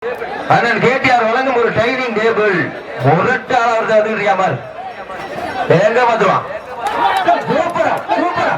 அண்ணன் கேடிஆர் வழங்கும் ஒரு டைனிங் டேபிள் முரட்டாளர் அதுறியாமல் எங்க வந்துருவான். சூப்பரா சூப்பரா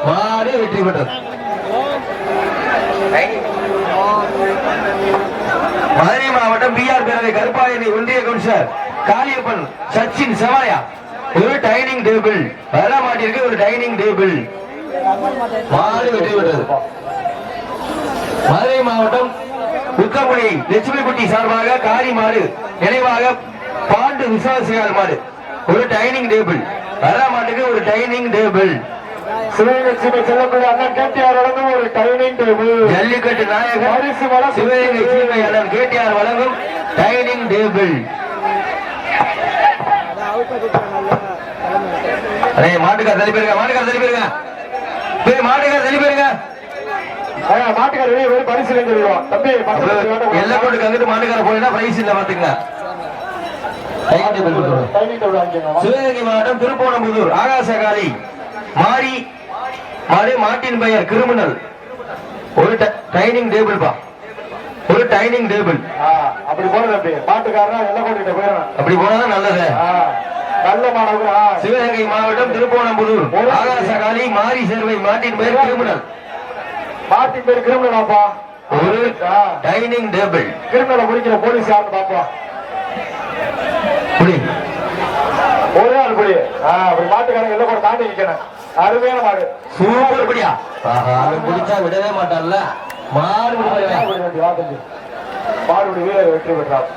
மாடு வெற்றி பெற்றது. மதுரை மாவட்டம் பிஆர் பேரவை கருப்பாயணி ஒன்றிய கவுன்சிலர் காளியப்பன் சச்சின் செவாயா ஒரு டைனிங் டேபிள் வர மாட்டிற்கு ஒரு டைனிங் டேபிள் மாடு வெற்றி பெற்றது. மதுரை மாவட்டம் உக்கமுடி லட்சுமிக்குட்டி சார்பாக காரி மாடு நினைவாக பாண்டு விசுவாசிகள் மாடு ஒரு டைனிங் டேபிள் வர மாட்டுக்கு ஒரு டைனிங் டேபிள். சிவகங்கை செல்லக்கூடிய அண்ணன் கேடிஆர் வழங்கும் ஒரு டைனிங் டேபிள். ஜல்லிக்கட்டு நாயகர் சிவகங்கை சீமை அண்ணன் கேடிஆர் வழங்கும் டைனிங் டேபிள். மாட்டுக்கார் தள்ளி போயிருங்க, மாட்டுக்கார் தள்ளி போயிருங்க, மாட்டுக்கார் தள்ளி போயிருங்க. மாட்டுக்கார் வெளியே பரிசு எல்லாம் கொண்டு கங்கிட்டு மாட்டுக்கார போனா பிரைஸ் இல்ல பாத்துங்க. சிவகங்கை மாவட்டம் திருப்போணம்புதூர் ஆகாசகாலி மாறி மாடு மாட்டின் பெயர் கிரிமினல் ஒரு டைனிங் டேபிள் பா ஒரு டைனிங் டேபிள். அப்படி போனது மாட்டுக்காரனா எல்லாம் கொண்டு போயிடணும். அப்படி போனதான் நல்லது. நல்ல மாணவர். சிவகங்கை மாவட்டம் திருப்போணம்புதூர் ஆகாசகாலி மாறி சேர்வை மாட்டின் பெயர் கிரிமினல். மாட்டின் பேர் கிரிமினலாப்பா ஒரு டைனிங் டேபிள். கிரிமினலை முடிக்கிற போலீஸ் யாருன்னு பாப்போம். ஒரே ஆள் புடி. அப்படி மாட்டுக்காரங்க எல்லாம் கூட தாண்டி நிக்கணும். அருமையான மாடு. சூப்பர் படியா. முடிச்சா விடவே மாட்டான்ல மாடு. மாடுபடி வீரர் வெற்றி பெற்றார்.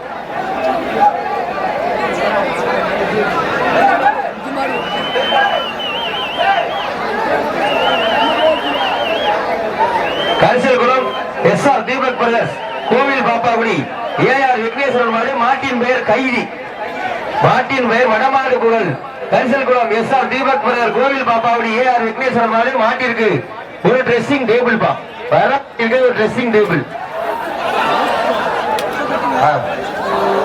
கரிசல்குளம் எஸ்ஆர் தீபக் பிரதர்ஸ் கோவில் பாப்பாகுடி ஏஆர் விக்னேஸ்வரன் மாடு மாட்டின் பெயர் கைதி மாட்டின் பெயர் வடமாடு புகழ். கரிசல்குளம் எஸ்ஆர் தீபக் பிரதர் கோவில் பாப்பாகுடி ஏஆர் விக்னேஸ்வரன் மாடு மாட்டிற்கு ஒரு ட்ரெஸ்ஸிங் டேபிள் பா ஒரு ட்ரெஸ்ஸிங் டேபிள்.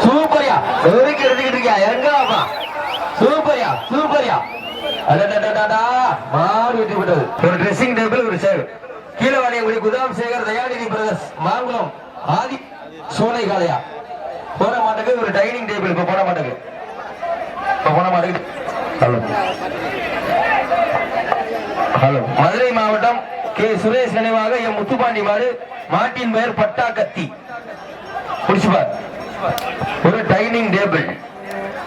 சூப்பரியா ஒருக்கு எடுத்துக்கிட்டு இருக்கியா எங்கப்பா. சூப்பரியா சூப்பரியா மாடு வெற்றி பெற்றது. ஒரு ட்ரெஸ்ஸிங் டேபிள் ஒரு சேர். கீழவாடியங்குடி குதாம் சேகர் தயாநிதி பிரதர்ஸ் மாங்குளம் ஆதி சோலை காலையா போன மாட்டுக்கு ஒரு டைனிங் டேபிள். இப்ப போன மாட்டுக்கு ஹலோ. மதுரை மாவட்டம் கே சுரேஷ் நினைவாக எம் முத்துப்பாண்டி மாடு மாட்டின் பெயர் பட்டா கத்தி குடிச்சுப்பார் ஒரு டைனிங் டேபிள்.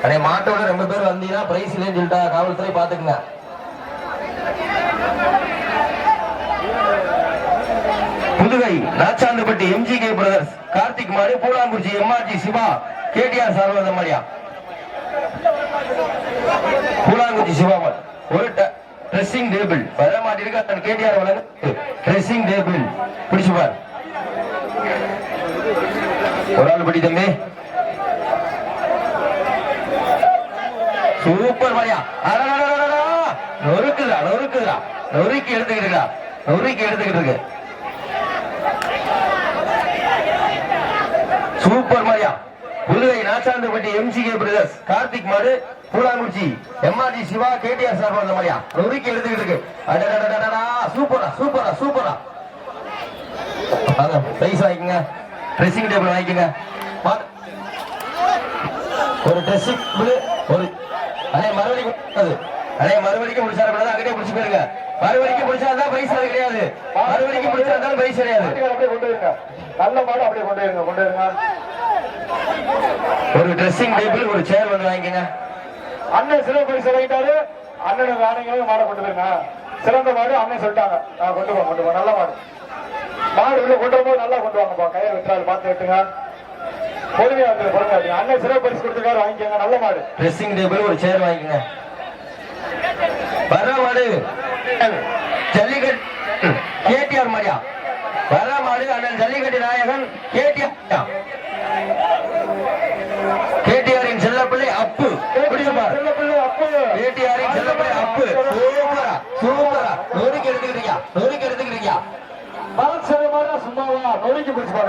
அதே மாட்டோட ரொம்ப பேர் வந்தீங்கன்னா பிரைஸ் இல்லைன்னு சொல்லிட்டா காவல்துறை பாத்துக்குங்க. புதுகை நாச்சாந்தப்பட்டி எம்ஜிகே பிரதர்ஸ் கார்த்திக் மாடு பூலாங்குறிச்சி எம்ஆர்ஜி சிவா கேடிஆர் சார்வத மாடியா பூலாங்குறிச்சி சிவா மாடு ஒரு ட்ரெஸ்ஸிங் டேபிள் வர மாட்டிருக்கு. கேடிஆர் வழங்க ட்ரெஸ்ஸிங் டேபிள் பிடிச்சுப்பார். ஒரு ஆள் படி தம்பி. சூப்பர் மாடியா. நொறுக்குதா நொறுக்குதா நொறுக்கி எடுத்துக்கிட்டு நொறுக்கி எடுத்துக்கிட்டு இருக்கு. சூப்பர் மாரியா. புதுவை நாச்சாந்தப்பட்டி எம்ஜிகே பிரதர்ஸ் கார்த்திக் மாடு Poolankurichi MRT Siva KTR sir வந்த மாரியா நொறுக்கி எடுத்துக்கிட்டு இருக்கு. சூப்பரா சூப்பரா சூப்பரா. பிரைஸ் வாங்கிக்கங்க. ட்ரெஸ்ஸிங் டேபிள் வாங்கிக்கங்க. ஒரு ட்ரெஸ்ஸிங் ஒரு அதே மறுபடிக்கும் முடிச்சாரு அங்கே முடிச்சு போயிருங்க. மறுபடிக்கும் முடிச்சாதான் பிரைஸ் அது கிடையாது. மறுபடிக்கும் முடிச்சாதான் பிரைஸ் கிடையாது. நல்ல மாடு அப்படியே கொண்டு வருங்க. ஒரு ட்ரெஸ்ஸிங் டேபிள் ஒரு சேர் வந்து வாங்கிக்கங்க. அண்ணன் சிறப்பு பரிசு வாங்கிட்டாரு. அண்ணனுக்கு ஆணைகளும் மாடை கொண்டு வருங்க. சிறந்த மாடு அண்ணன் சொல்லிட்டாங்க. கொண்டு போ நல்ல மாடு. மாடு உள்ள கொண்டு வரும்போது நல்லா கொண்டு வாங்கப்பா. கையை விட்டுறாரு பார்த்து விட்டுங்க. பொறுமையா இருக்கு பொறுமையா. அண்ணன் சிறப்பு பரிசு கொடுத்துருக்காரு வாங்கிக்கங்க. நல்ல மாடு. ட்ரெஸ்ஸிங் டேபிள் ஒரு சேர் வாங்கிக்கங்க. வர மாடு ஜல்லிக்கட்டு கேடிஆர் மாடியா வர மாடு அண்ணன் ஜல்லிக்கட்டு நாயகன் கேடிஆரின் செல்லப்பிள்ளை அப்பு. கேடிஆரின் செல்லப்பிள்ளை அப்பு. சூப்பரா சூப்பரா நொறுக்கி எடுத்துக்கிட்டீங்க. பரத் சேர்வை சும்மாவா நொறுக்கி பிடிச்சுப்பா.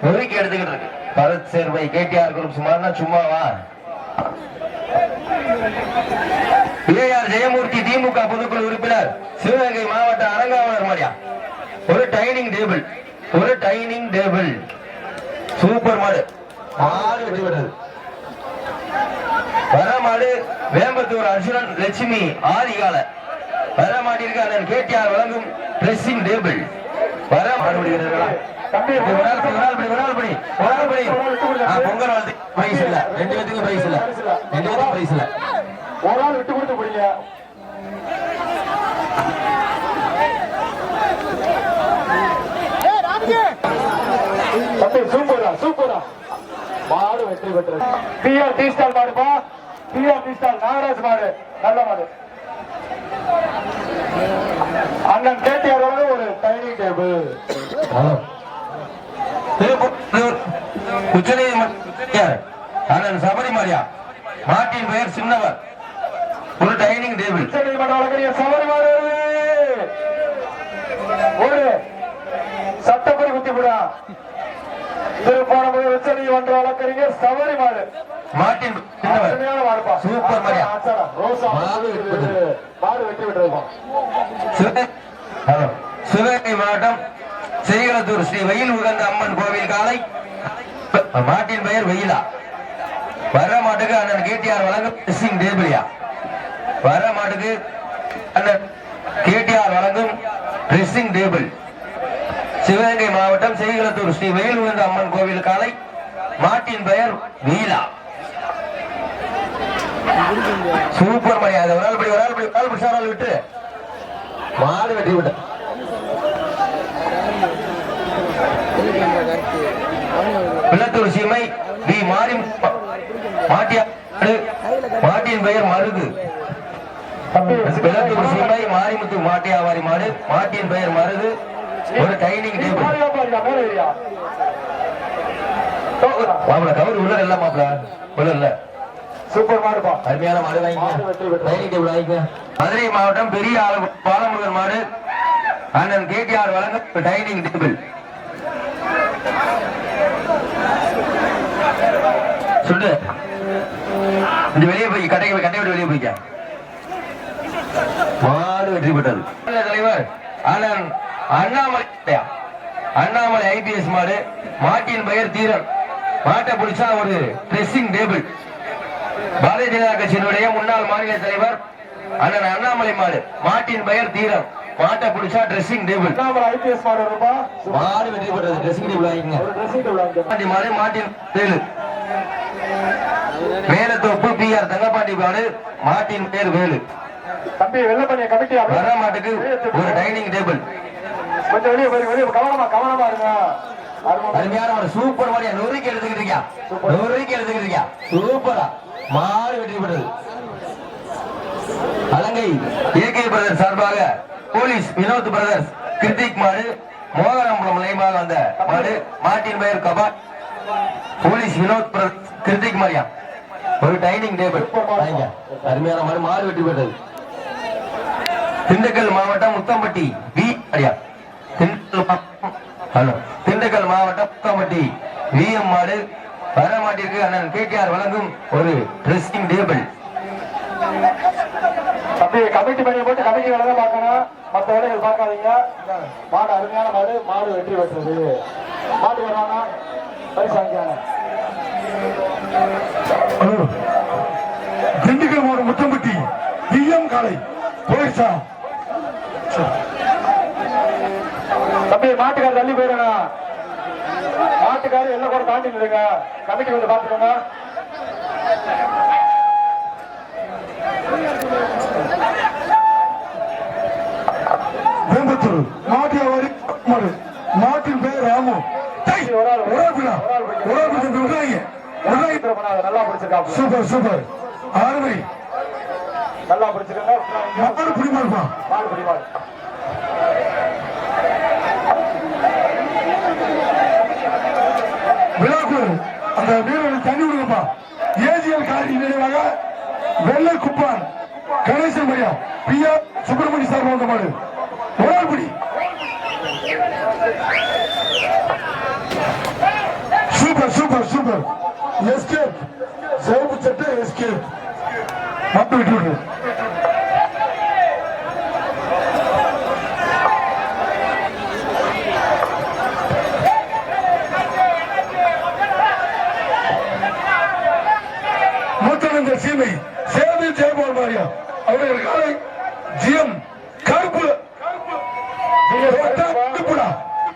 நொறுக்கி எடுத்துக்கிட்டு இருக்கு. பரத் சேர்வை கேடிஆர் குரூப் சும்மானா சும்மாவா. ஏஆர் ஜெயமூர்த்தி திமுக பொதுக்குழு உறுப்பினர் சிவகங்கை மாவட்ட அரங்காவலர் மாடியா ஒரு டைனிங் டேபிள் சூப்பர் மாடு வெற்றி பெற்றது. வரமாடு வேம்பத்தூர் அர்ஜுனன் லட்சுமி ஆதிகால வரமாட்டிற்கு அண்ணன் கேடிஆர் வழங்கும் ட்ரெஸ்ஸிங் டேபிள் வரமாடு விடுகிறார்களா பொங்கல் வாழ்த்து பிரைஸ் இல்ல, 2 பேத்துக்கு பிரைஸ் இல்ல, 2 பேத்துக்கு பிரைஸ் இல்ல. ஒரு ஆள் விட்டு கொடுத்து போறீங்க. சூப்பரா மாடு வெற்றி பெற்றது. பிஆர் டி ஸ்டால் மாடுப்பா, பிஆர் டி ஸ்டால் நாகராஜ் மாடு, நல்ல மாடு. அண்ணன் கேடிஆர் ஒரு டைனிங் டேபிள். அண்ணன் சபரிமலையா மாட்டின் பெயர் சின்னவர் ஒரு டைனிங் டேபிள். சபரிமலை ஒரு சட்டப்படி குத்தி விடா திருப்பாணம் உச்சநீதி மன்ற வழக்கறிஞர் சபரிமலை மாட்டின் சூப்பர் மரியா மாடு வெற்றி பெற்றிருக்கோம். சிவகங்கை மாவட்டம் செய்களத்தூர் ஸ்ரீ வெயில் உகந்த அம்மன் கோவில் காலை மாட்டின் பெயர் வெயிலா வர மாட்டுக்கு அண்ணன் கேடிஆர் வழங்கும் ட்ரெஸ்ஸிங் டேபிளியா வர மாட்டுக்கு அண்ணன் கேடிஆர் வழங்கும் ட்ரெஸ்ஸிங் டேபிள். சிவகங்கை மாவட்டம் செய்களத்தூர் ஸ்ரீ வெயில் உகந்த அம்மன் கோவில் காலை மாட்டின் பெயர் வெயிலா சூப்பர் மரியா. ஒரு ஆள் படி விட்டு மாடு வெட்டி விட்ட பிள்ளத்தூர் சீமை வி மாறி மாட்டின் பெயர் மருது. பிள்ளத்தூர் சீமை மாரிமுத்து மாட்டியாவாரி மாடு மாட்டின் பெயர் மருது ஒரு டைனிங் டேபிள். மாப்பிள கவுரு உள்ள இல்ல மாப்பிள உள்ள இல்ல சூப்பர் மாடுப்பா, அருமையான மாடு வாங்கிக்க. மதுரை மாவட்டம் பெரிய பாலமுருகன் மாடு அண்ணன் கேடிஆர் வழங்கும் டைனிங் டேபிள். சொல்லு வெளியே போய் கட்டை விட்டு வெளியே போய்க்க மாடு வெற்றி பெற்றது. தலைவர் அண்ணன் அண்ணாமலை ஐபிஎஸ் மாடு மாட்டின் பெயர் தீரன் மாட்டை பிடிச்சா ஒரு ட்ரெஸ்ஸிங் டேபிள். பாரதிய ஜனதா கட்சியினுடைய முன்னாள் மாநில தலைவர் அண்ணன் அண்ணாமலை மாடு மாட்டின் பெயர் தீரன் மாட்டை பிடிச்சா ட்ரெஸ்ஸிங் டேபிள். மாடு வெற்றி பெற்றது. ட்ரெஸ்ஸிங் டேபிள் வாங்கிங்க. மாடு மாட்டின் தேழு மேலத்தோப்பு பிஆர் தங்கப்பாண்டி மாடு மாட்டின் பேர் வேலு. வர மாட்டுக்கு ஒரு டைனிங் டேபிள். அருமையான ஒரு சூப்பர் மாடியா 100 எடுத்துக்கிட்டு சூப்பரா மாடு வெற்றி பெற்றது. அலங்கை ஏகே பிரதர்ஸ் சார்பாக போலீஸ் வினோத் பிரதர்ஸ் கிருத்திக் மாடு மோகனம்பலம் நிலையமாக வந்த மாடு மாட்டின் பெயர் கபா போலீஸ் வினோத் பிரதர்ஸ் கிருத்திக் மாரியா ஒரு டைனிங் டேபிள். அருமையான மாடு மாடு வெற்றி பெற்றது. திண்டுக்கல் மாவட்டம் முத்தம்பட்டி வி அடியா திண்டுக்கல் மாவட்டம் முத்தம்பட்டி வி எம் மாடு வர மாட்டிற்கு அண்ணன் கேடிஆர் வழங்கும் ஒரு ட்ரெஸ்ஸிங் டேபிள். கமிட்டி பணியை போட்டு கமிட்டி வேலை தான் பார்க்கணும், மற்ற வேலைகள் பார்க்காதீங்க. மாடு அருமையான மாடு, மாடு வெற்றி பெற்றது. மாடு வருவாங்க பரிசு வாங்கிக்காங்க. திண்டுக்கல் மாவட்டம் முத்தம்பட்டி விஎம் காலை போயிடுச்சா தம்பி? மாட்டுக்காரர் தள்ளி போயிடுங்க, மாட்டுக்காரர் எல்லாம் கூட தாண்டி நில்லுங்க. கமிட்டி வந்து பார்த்துக்கோங்க. வேம்பத்தூர் மாட்டியாவாரி மாடு மாட்டின் பெயர் ராமு. நல்லா பிடிச்சிருக்காங்க. சூப்பர் சூப்பர் ஆறுமை நல்லா பிடிச்சிருக்காங்க. மாடு பிடிமாடுப்பா, மாடு பிடிமாடு. விழாக்கு அந்த வீரர்கள் தண்ணி விடுங்கப்பா. ஏஜிஎல் காரி நினைவாக வெள்ளை குப்பான் கணேசன் மையா பிஆர் சுப்பிரமணிய சார் வந்த மாடு ஒராள்படி. சூப்பர் சூப்பர் சூப்பர் எஸ்கேப் சிவப்பு சட்டை எஸ்கேப் மட்டும் விட்டு விடு. சேது ஜெயபால் மாரியா அவர்கள் காலை ஜிஎம் கருப்பு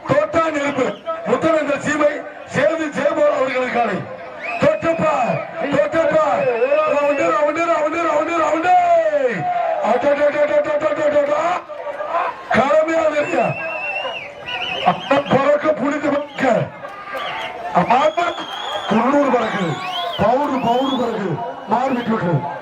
தோட்டா நெருப்பு முத்தவேந்தர் சீமை சேது ஜெயபால் அவர்கள் காலை தொட்டப்பா தொட்டப்பா round round round round round கடமையாக இருக்க பறக்க புனித பறக்க 90 பறக்கு பவுடர் பறக்கு மாறு விட்டு விட்டு